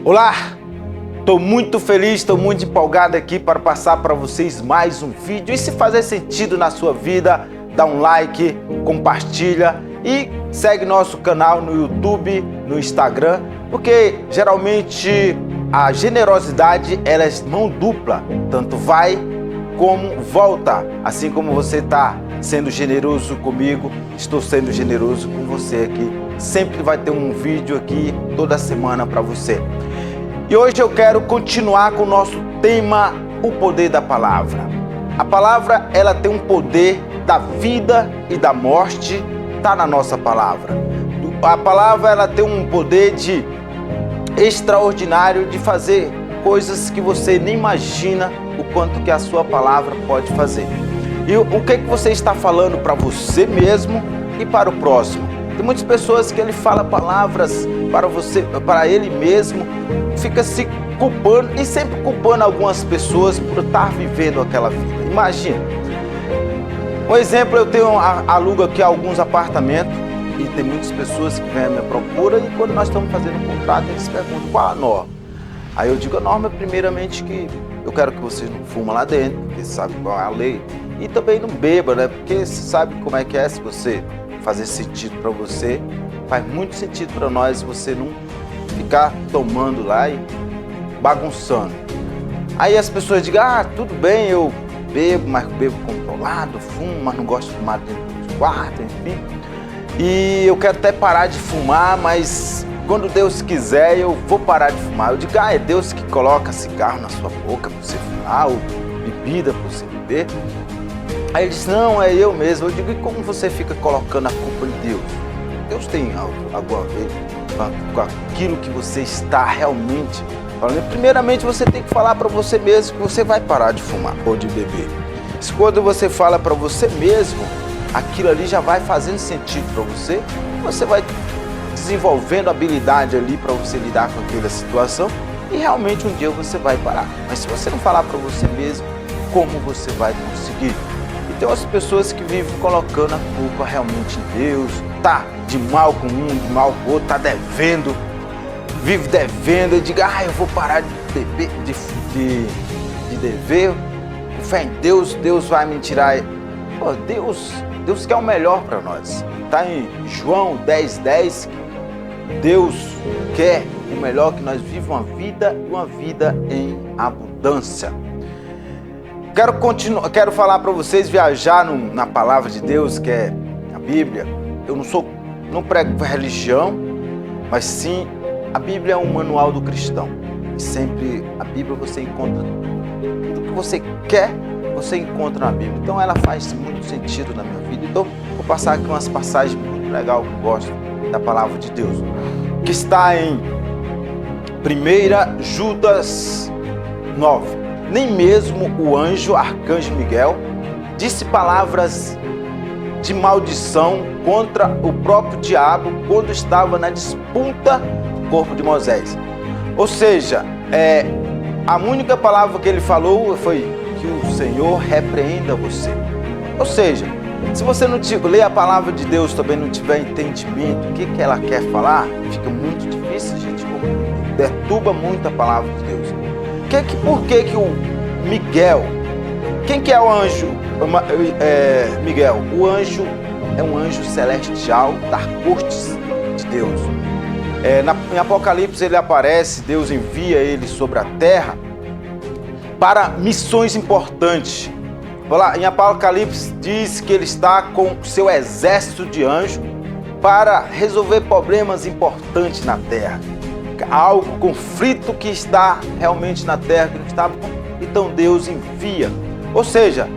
Olá, estou muito feliz, estou muito empolgado aqui para passar para vocês mais um vídeo. E se fazer sentido na sua vida, dá um like, compartilha e segue nosso canal no YouTube, no Instagram, porque geralmente a generosidade ela é mão dupla, tanto vai como volta. Assim como você está sendo generoso comigo, estou sendo generoso com você aqui. Sempre vai ter um vídeo aqui toda semana para você. E hoje eu quero continuar com o nosso tema, o poder da palavra. A palavra, ela tem um poder da vida e da morte, está na nossa palavra. A palavra, ela tem um poder extraordinário de fazer coisas que você nem imagina o quanto que a sua palavra pode fazer. E o que você está falando para você mesmo e para o próximo? Tem muitas pessoas que ele fala palavras para você, para ele mesmo, fica se culpando e sempre culpando algumas pessoas por estar vivendo aquela vida. Imagina. Um exemplo, eu alugo aqui alguns apartamentos e tem muitas pessoas que vêm à minha procura e quando nós estamos fazendo um contrato, eles perguntam qual a norma. Aí eu digo a norma, primeiramente, que eu quero que você não fuma lá dentro, porque sabe qual é a lei. E também não beba, né? Porque você sabe como é que é, se você fazer sentido para você, faz muito sentido para nós você não ficar tomando lá e bagunçando. Aí as pessoas dizem, tudo bem, eu bebo, mas bebo controlado, fumo, mas não gosto de fumar dentro do quarto, enfim. E eu quero até parar de fumar, mas quando Deus quiser eu vou parar de fumar. Eu digo, é Deus que coloca cigarro na sua boca para você fumar, ou bebida para você beber. Aí ele disse, não, é eu mesmo. Eu digo, e como você fica colocando a culpa em Deus? Deus tem alguma vez com aquilo que você está realmente falando? Primeiramente, você tem que falar para você mesmo que você vai parar de fumar ou de beber. Se quando você fala para você mesmo, aquilo ali já vai fazendo sentido para você, você vai desenvolvendo habilidade ali para você lidar com aquela situação e realmente um dia você vai parar. Mas se você não falar para você mesmo, como você vai conseguir? E tem as pessoas que vivem colocando a culpa realmente em Deus, tá de mal com um, de mal com o outro, tá devendo, vive devendo, e diga, eu vou parar de beber, de dever, com fé em Deus, Deus vai me tirar. Pô, Deus quer o melhor para nós. Tá em João 10:10, Deus quer o melhor, que nós vivamos uma vida em abundância. Quero falar para vocês, viajar na palavra de Deus, que é a Bíblia. Eu não prego religião, mas sim, a Bíblia é um manual do cristão. E sempre a Bíblia você encontra tudo que você quer, você encontra na Bíblia. Então ela faz muito sentido na minha vida. Então vou passar aqui umas passagens muito legais que eu gosto da palavra de Deus, que está em 1 Judas 9. Nem mesmo o anjo, arcanjo Miguel, disse palavras de maldição contra o próprio diabo quando estava na disputa do corpo de Moisés. Ou seja, a única palavra que ele falou foi que o Senhor repreenda você. Ou seja, se você não ler a palavra de Deus, também não tiver entendimento, o que ela quer falar, fica muito difícil, gente, perturba muito a palavra de Deus. Por que o Miguel, quem que é o anjo? Miguel, o anjo é um anjo celestial da corte de Deus. Em Apocalipse ele aparece, Deus envia ele sobre a terra para missões importantes. Em Apocalipse diz que ele está com seu exército de anjos para resolver problemas importantes na terra. Conflito que está realmente na terra, que não está, então Deus envia. Ou seja,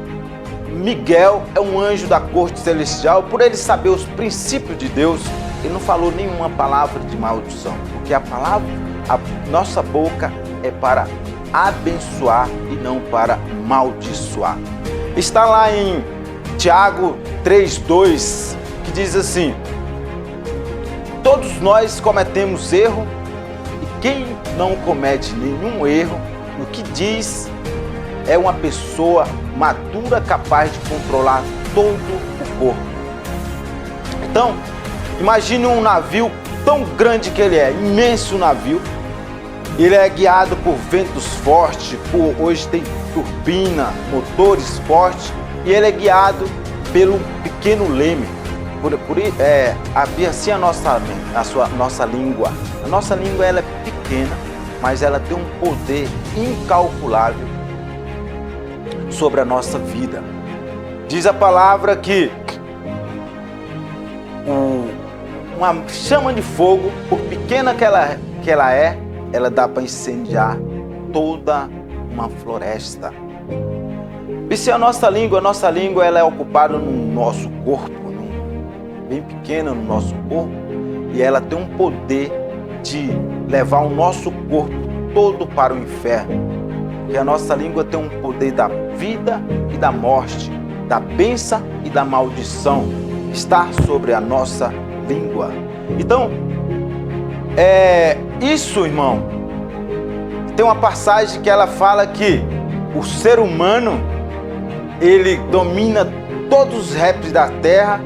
Miguel é um anjo da corte celestial, por ele saber os princípios de Deus, ele não falou nenhuma palavra de maldição, porque a nossa boca é para abençoar e não para amaldiçoar. Está lá em Tiago 3:2, que diz assim: todos nós cometemos erro, e quem não comete nenhum erro no que diz é uma pessoa madura, capaz de controlar todo o corpo. Então, Imagine um navio tão grande que ele é, imenso navio. Ele é guiado por ventos fortes, hoje tem turbina, motores fortes, e ele é guiado pelo pequeno leme. Havia assim a nossa língua. A nossa língua ela é pequena, mas ela tem um poder incalculável sobre a nossa vida. Diz a palavra que uma chama de fogo, por pequena que ela é, ela dá para incendiar toda uma floresta. E se a nossa língua ela é ocupada no nosso corpo, bem pequena no nosso corpo, e ela tem um poder de levar o nosso corpo todo para o inferno. Porque a nossa língua tem um poder da vida e da morte, da bênção e da maldição, está sobre a nossa língua. Então, isso, irmão, tem uma passagem que ela fala que o ser humano, ele domina todos os répteis da terra,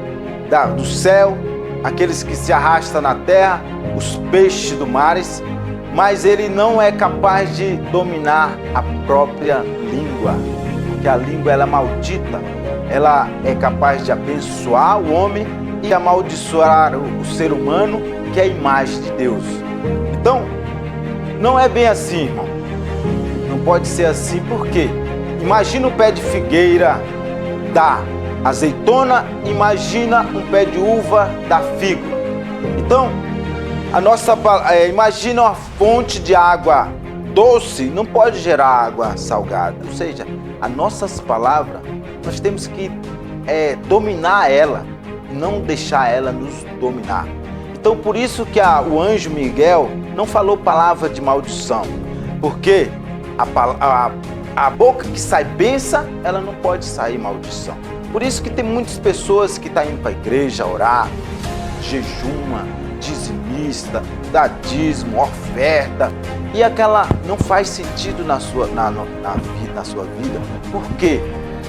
do céu, aqueles que se arrastam na terra, os peixes do mares, mas ele não é capaz de dominar a própria língua, porque a língua ela é maldita, ela é capaz de abençoar o homem e amaldiçoar o ser humano, que é a imagem de Deus. Então, não é bem assim, irmão. Não pode ser assim, porque imagina o pé de figueira da azeitona, imagina um pé de uva da figo. Então, imagina uma fonte de água doce, não pode gerar água salgada. Ou seja, as nossas palavras, nós temos que dominar ela, não deixar ela nos dominar. Então, por isso que o anjo Miguel não falou palavra de maldição, porque a boca que sai bênção, ela não pode sair maldição. Por isso que tem muitas pessoas que estão indo para a igreja orar, jejuma, dizimista, dá dízimo, oferta, e aquela não faz sentido na sua vida. Por quê?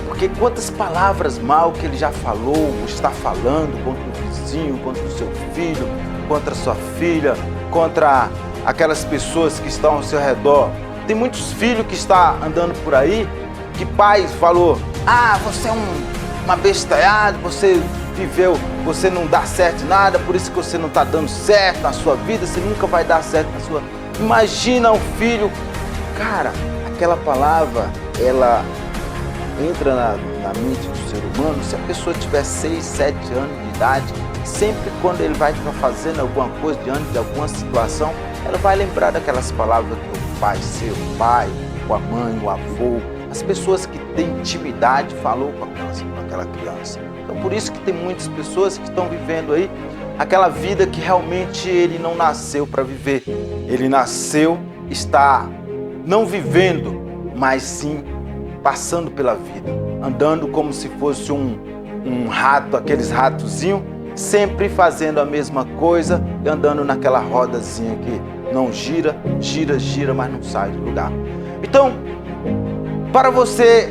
Porque quantas palavras mal que ele já falou, está falando contra o vizinho, contra o seu filho, contra a sua filha, contra aquelas pessoas que estão ao seu redor. Tem muitos filhos que estão andando por aí, que pai falou, você é uma bestalhada, você viveu, você não dá certo em nada, por isso que você não está dando certo na sua vida, você nunca vai dar certo na sua... Imagina um filho, cara, aquela palavra, ela entra na mente do ser humano. Se a pessoa tiver 6, 7 anos de idade, sempre quando ele vai estar fazendo alguma coisa diante de alguma situação, ela vai lembrar daquelas palavras que o pai, seu pai, a mãe, o avô, as pessoas que têm intimidade falou com aquela criança. Então por isso que tem muitas pessoas que estão vivendo aí aquela vida que realmente ele não nasceu para viver. Ele nasceu, está não vivendo, mas sim passando pela vida, andando como se fosse um rato, aqueles ratozinhos, sempre fazendo a mesma coisa e andando naquela rodazinha que não gira, mas não sai do lugar. Então, para você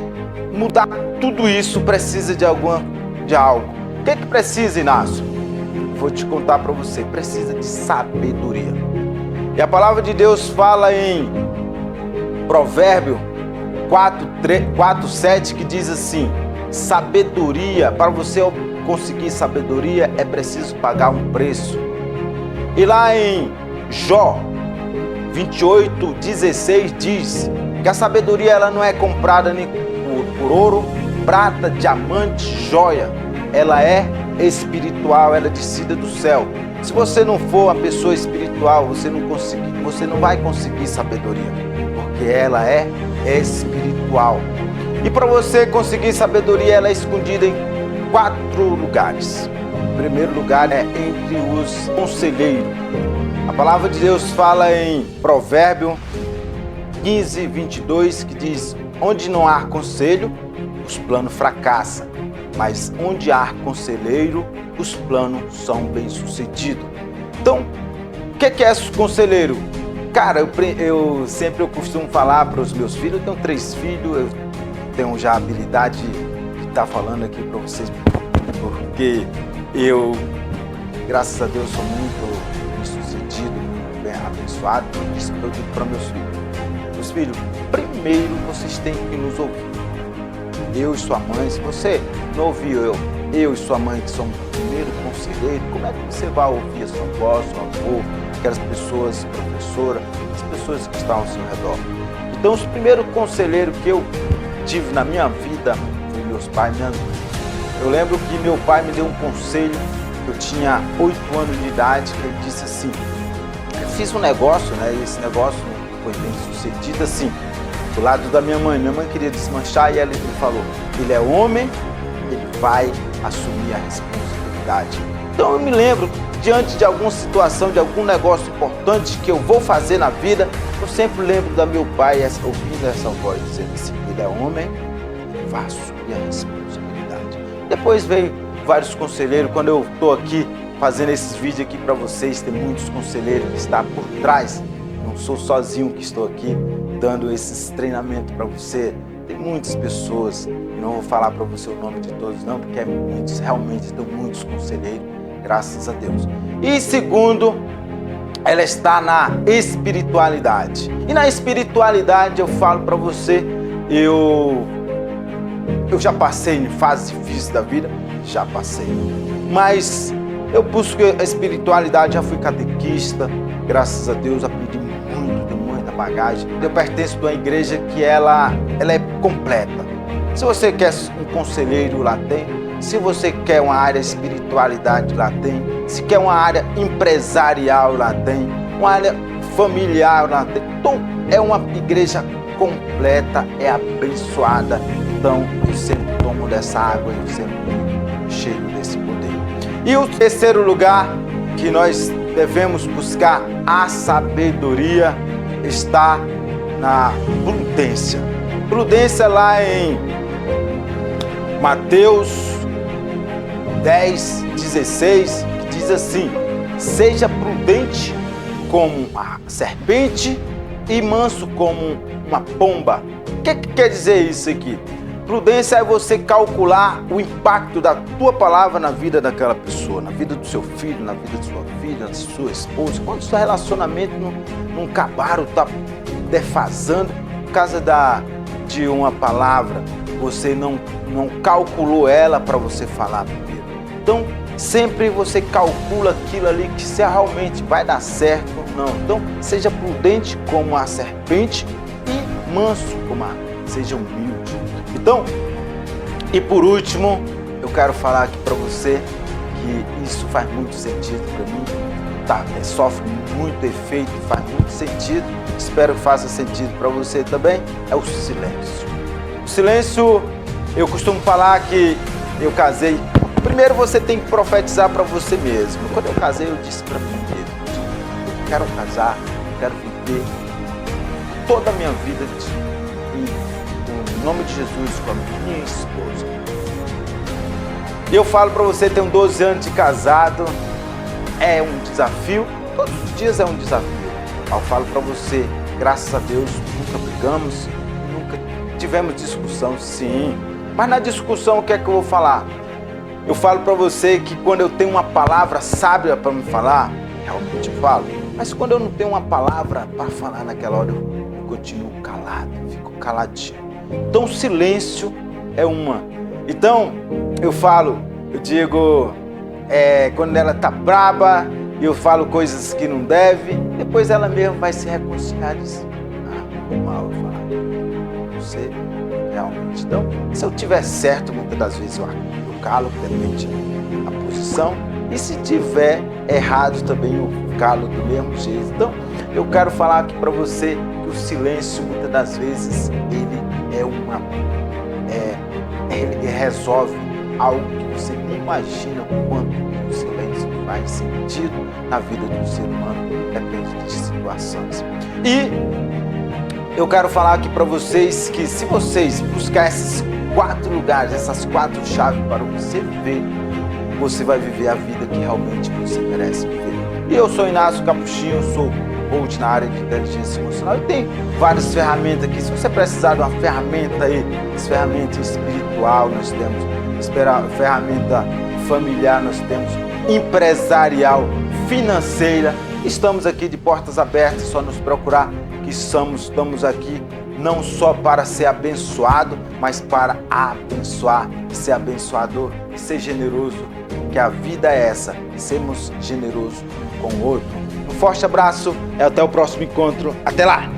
mudar tudo isso, precisa de algo. O que precisa, Inácio? Vou te contar para você. Precisa de sabedoria. E a palavra de Deus fala em Provérbio 4:7, que diz assim: sabedoria, para você conseguir sabedoria é preciso pagar um preço. E lá em Jó 28:16 diz que a sabedoria ela não é comprada nem por ouro, prata, diamante, joia. Ela é espiritual, ela é descida do céu. Se você não for uma pessoa espiritual, você não vai conseguir sabedoria, porque ela é espiritual. E para você conseguir sabedoria, ela é escondida em 4 lugares. O primeiro lugar é entre os conselheiros. A palavra de Deus fala em Provérbio 15:22, que diz: onde não há conselho, os planos fracassam, mas onde há conselheiro, os planos são bem-sucedidos. Então, o que é conselheiro? Cara, eu costumo falar para os meus filhos, eu tenho 3 filhos, eu tenho já a habilidade de estar falando aqui para vocês, porque eu graças a Deus, sou muito bem-sucedido, bem abençoado. Isso que eu digo para meus filhos. Meus filhos, primeiro vocês têm que nos ouvir. Eu e sua mãe, se você não ouviu eu e sua mãe, que somos o primeiro conselheiro, como é que você vai ouvir a sua avó, seu avô, aquelas pessoas, professora, as pessoas que estão ao seu redor? Então, os primeiros conselheiros que eu tive na minha vida foi meus pais, minha mãe. Eu lembro que meu pai me deu um conselho, eu tinha 8 anos de idade, que ele disse assim, eu fiz um negócio, né, e esse negócio foi bem sucedido assim, do lado da minha mãe queria desmanchar e ele falou, ele é homem, ele vai assumir a responsabilidade. Então eu me lembro, diante de alguma situação, de algum negócio importante que eu vou fazer na vida, eu sempre lembro da meu pai ouvindo essa voz, dizendo assim, ele é homem, ele vai assumir a responsabilidade. Depois veio vários conselheiros, quando eu estou aqui fazendo esses vídeos aqui para vocês, tem muitos conselheiros que estão por trás, não sou sozinho que estou aqui dando esses treinamentos para você, tem muitas pessoas, não vou falar para você o nome de todos não, porque realmente tem muitos conselheiros, graças a Deus. E segundo, ela está na espiritualidade. E na espiritualidade eu falo para você, eu já passei em fases difíceis da vida, já passei. Mas eu busco a espiritualidade, já fui catequista, graças a Deus aprendi muito, tenho muita bagagem. Eu pertenço a uma igreja que ela é completa. Se você quer um conselheiro, lá tem. Se você quer uma área espiritualidade, lá tem. Se quer uma área empresarial, lá tem. Uma área familiar, lá tem. Então, é uma igreja completa, é abençoada. Então, eu sempre tomo dessa água, eu sempre cheio desse poder. E o terceiro lugar que nós devemos buscar a sabedoria está na prudência. Prudência lá em Mateus 10:16, que diz assim, seja prudente como a serpente e manso como uma pomba. O que quer dizer isso aqui? Prudência é você calcular o impacto da tua palavra na vida daquela pessoa, na vida do seu filho, na vida de sua filha, da sua esposa. Quando o seu relacionamento não acabaram, está defasando por causa de uma palavra, você não calculou ela para você falar primeiro. Então, sempre você calcula aquilo ali que se realmente vai dar certo ou não. Então, seja prudente como a serpente e manso como seja humilde. Então, e por último, eu quero falar aqui para você que isso faz muito sentido para mim, sofre muito efeito, faz muito sentido, espero que faça sentido para você também, é o silêncio. O silêncio, eu costumo falar que eu casei, primeiro você tem que profetizar para você mesmo. Quando eu casei, eu disse para mim mesmo, eu quero casar, eu quero viver toda a minha vida em nome de Jesus com a minha esposa. E eu falo para você, tenho 12 anos de casado, é um desafio, todos os dias é um desafio. Eu falo para você, graças a Deus, nunca brigamos, nunca tivemos discussão, sim. Mas na discussão, o que é que eu vou falar? Eu falo para você que quando eu tenho uma palavra sábia para me falar, realmente falo. Mas quando eu não tenho uma palavra para falar naquela hora, eu continuo calado, fico caladinho. Então o silêncio é uma. Então eu digo, quando ela tá braba, eu falo coisas que não deve, depois ela mesma vai se reconciliar e diz, mal eu falar. Você realmente. Então, se eu tiver certo, muitas das vezes eu calo, depende da posição, e se tiver errado também eu calo do mesmo jeito. Então, eu quero falar aqui para você que o silêncio, muitas das vezes, ele resolve algo que você nem imagina o quanto o silêncio faz sentido na vida do ser humano, depende de situações. E eu quero falar aqui para vocês que se vocês buscar esses 4 lugares, essas 4 chaves para você viver, você vai viver a vida que realmente você merece viver. E eu sou Inácio Capuchinho, sou coach na área de inteligência emocional e tem várias ferramentas aqui. Se você precisar de uma ferramenta aí, ferramenta espiritual, nós temos ferramenta familiar, nós temos empresarial, financeira. Estamos aqui de portas abertas, só nos procurar que estamos aqui não só para ser abençoado, mas para abençoar, ser abençoador, ser generoso, que a vida é essa, sermos generosos com o outro. Um forte abraço e até o próximo encontro. Até lá!